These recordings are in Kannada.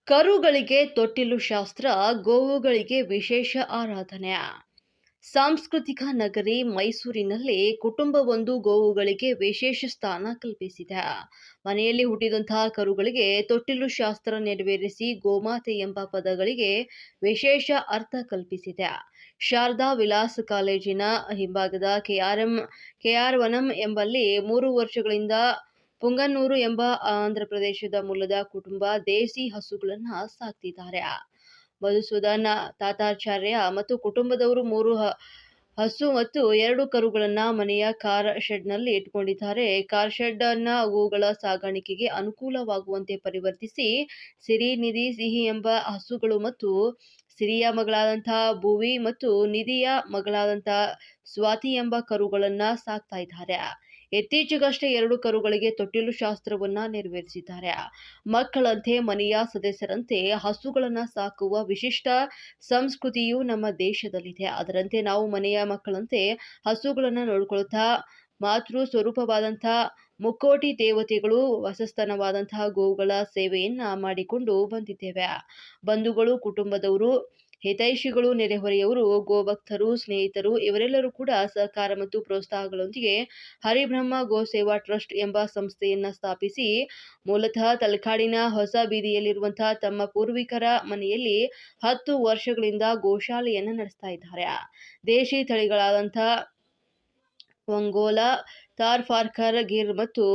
ಕರುಗಳಿಗೆ ತೊಟ್ಟಿಲು ಶಾಸ್ತ್ರ, ಗೋವುಗಳಿಗೆ ವಿಶೇಷ ಆರಾಧನೆ. ಸಾಂಸ್ಕೃತಿಕ ನಗರಿ ಮೈಸೂರಿನಲ್ಲಿ ಕುಟುಂಬವೊಂದು ಗೋವುಗಳಿಗೆ ವಿಶೇಷ ಸ್ಥಾನ ಕಲ್ಪಿಸಿದೆ. ಮನೆಯಲ್ಲಿ ಹುಟ್ಟಿದಂತಹ ಕರುಗಳಿಗೆ ತೊಟ್ಟಿಲು ಶಾಸ್ತ್ರ ನೆರವೇರಿಸಿ ಗೋಮಾತೆ ಎಂಬ ಪದಗಳಿಗೆ ವಿಶೇಷ ಅರ್ಥ ಕಲ್ಪಿಸಿದೆ. ಶಾರದಾ ವಿಲಾಸ್ ಕಾಲೇಜಿನ ಹಿಂಭಾಗದ ಕೆಆರ್ ವನಂ ಎಂಬಲ್ಲಿ 3 ವರ್ಷಗಳಿಂದ ಪುಂಗನ್ನೂರು ಎಂಬ ಆಂಧ್ರಪ್ರದೇಶದ ಮೂಲದ ಕುಟುಂಬ ದೇಸಿ ಹಸುಗಳನ್ನು ಸಾಕ್ತಿದ್ದಾರೆ. ಮಧುಸೂದನ್ ತಾತಾಚಾರ್ಯ ಮತ್ತು ಕುಟುಂಬದವರು 3 ಹಸು ಮತ್ತು 2 ಕರುಗಳನ್ನು ಮನೆಯ ಕಾರ್ ಶೆಡ್ನಲ್ಲಿ ಇಟ್ಟುಕೊಂಡಿದ್ದಾರೆ. ಕಾರ್ ಶೆಡ್ ಅನ್ನ ಗೋವುಗಳ ಸಾಗಾಣಿಕೆಗೆ ಅನುಕೂಲವಾಗುವಂತೆ ಪರಿವರ್ತಿಸಿ ಸಿರಿ, ನಿಧಿ, ಸಿಹಿ ಎಂಬ ಹಸುಗಳು ಮತ್ತು ಸಿರಿಯ ಮಗಳಾದಂತಹ ಭುವಿ ಮತ್ತು ನಿಧಿಯ ಮಗಳಾದಂತಹ ಸ್ವಾತಿ ಎಂಬ ಕರುಗಳನ್ನು ಸಾಕ್ತಾ ಇದ್ದಾರೆ. ಇತ್ತೀಚೆಗಷ್ಟೇ 2 ಕರುಗಳಿಗೆ ತೊಟ್ಟಿಲು ಶಾಸ್ತ್ರವನ್ನ ನೆರವೇರಿಸಿದ್ದಾರೆ. ಮಕ್ಕಳಂತೆ, ಮನೆಯ ಸದಸ್ಯರಂತೆ ಹಸುಗಳನ್ನು ಸಾಕುವ ವಿಶಿಷ್ಟ ಸಂಸ್ಕೃತಿಯು ನಮ್ಮ ದೇಶದಲ್ಲಿದೆ. ಅದರಂತೆ ನಾವು ಮನೆಯ ಮಕ್ಕಳಂತೆ ಹಸುಗಳನ್ನು ನೋಡಿಕೊಳ್ಳುತ್ತಾ ಮಾತೃ ಸ್ವರೂಪವಾದಂತಹ ಮುಕ್ಕೋಟಿ ದೇವತೆಗಳು ವಾಸಸ್ಥಾನವಾದಂತಹ ಗೋವುಗಳ ಸೇವೆಯನ್ನ ಮಾಡಿಕೊಂಡು ಬಂದಿದ್ದೇವೆ. ಬಂಧುಗಳು, ಕುಟುಂಬದವರು, ಹಿತೈಷಿಗಳು, ನೆರೆಹೊರೆಯವರು, ಗೋಭಕ್ತರು, ಸ್ನೇಹಿತರು ಇವರೆಲ್ಲರೂ ಕೂಡ ಸಹಕಾರ ಮತ್ತು ಪ್ರೋತ್ಸಾಹಗಳೊಂದಿಗೆ ಹರಿಬ್ರಹ್ಮ ಗೋ ಸೇವಾ ಟ್ರಸ್ಟ್ ಎಂಬ ಸಂಸ್ಥೆಯನ್ನ ಸ್ಥಾಪಿಸಿ ಮೂಲತಃ ತಲಕಾಡಿನ ಹೊಸ ಬೀದಿಯಲ್ಲಿರುವಂತಹ ತಮ್ಮ ಪೂರ್ವಿಕರ ಮನೆಯಲ್ಲಿ 10 ವರ್ಷಗಳಿಂದ ಗೋಶಾಲೆಯನ್ನು ನಡೆಸ್ತಾ ಇದ್ದಾರೆ. ದೇಶಿ ತಳಿಗಳಾದಂತಹ ಒಂಗೋಲಾ, ಥಾರ್ಪಾರ್ಕರ್, ಗಿರ್ ಮತ್ತು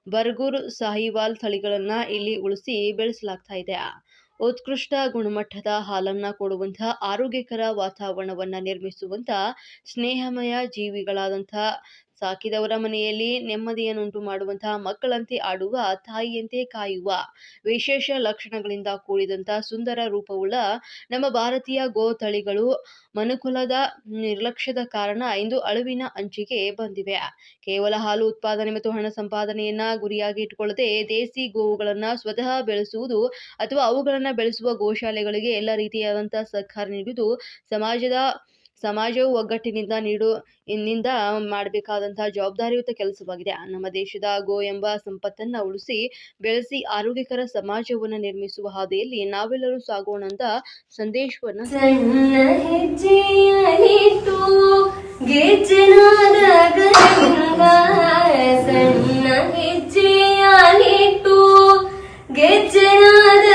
ಬರ್ಗೂರ್ ಸಾಹಿವಾಲ್ ತಳಿಗಳನ್ನ ಇಲ್ಲಿ ಉಳಿಸಿ ಬೆಳೆಸಲಾಗ್ತಾ ಇದೆ. ಉತ್ಕೃಷ್ಟ ಗುಣಮಟ್ಟದ ಹಾಲನ್ನ ಕೊಡುವಂತಹ, ಆರೋಗ್ಯಕರ ವಾತಾವರಣವನ್ನ ನಿರ್ಮಿಸುವಂತಹ, ಸ್ನೇಹಮಯ ಜೀವಿಗಳಾದಂತಹ, ಸಾಕಿದವರ ಮನೆಯಲ್ಲಿ ನೆಮ್ಮದಿಯನ್ನುಂಟು ಮಾಡುವಂತಹ, ಮಕ್ಕಳಂತೆ ಆಡುವ, ತಾಯಿಯಂತೆ ಕಾಯುವ, ವಿಶೇಷ ಲಕ್ಷಣಗಳಿಂದ ಕೂಡಿದಂತಹ ಸುಂದರ ರೂಪವುಳ್ಳ ನಮ್ಮ ಭಾರತೀಯ ಗೋ ತಳಿಗಳು ಮನುಕುಲದ ನಿರ್ಲಕ್ಷ್ಯದ ಕಾರಣ ಇಂದು ಅಳಿವಿನ ಅಂಚಿಗೆ ಬಂದಿವೆ. ಕೇವಲ ಹಾಲು ಉತ್ಪಾದನೆ ಮತ್ತು ಹಣ ಸಂಪಾದನೆಯನ್ನ ಗುರಿಯಾಗಿ ಇಟ್ಟುಕೊಳ್ಳದೆ ದೇಸಿ ಗೋವುಗಳನ್ನ ಸ್ವತಃ ಬೆಳೆಸುವುದು ಅಥವಾ ಅವುಗಳನ್ನ ಬೆಳೆಸುವ ಗೋಶಾಲೆಗಳಿಗೆ ಎಲ್ಲ ರೀತಿಯಾದಂತಹ ಸಹಕಾರ ನೀಡುವುದು ಸಮಾಜವು ಒಗ್ಗಟ್ಟಿನಿಂದ ಮಾಡಬೇಕಾದಂತಹ ಜವಾಬ್ದಾರಿಯುತ ಕೆಲಸವಾಗಿದೆ. ನಮ್ಮ ದೇಶದ ಗೋ ಎಂಬ ಸಂಪತ್ತನ್ನ ಉಳಿಸಿ ಬೆಳೆಸಿ ಆರೋಗ್ಯಕರ ಸಮಾಜವನ್ನು ನಿರ್ಮಿಸುವ ಹಾದಿಯಲ್ಲಿ ನಾವೆಲ್ಲರೂ ಸಾಗೋಣ ಅಂತ ಸಂದೇಶವನ್ನ ಗೆಜ್ಜೆನಾದ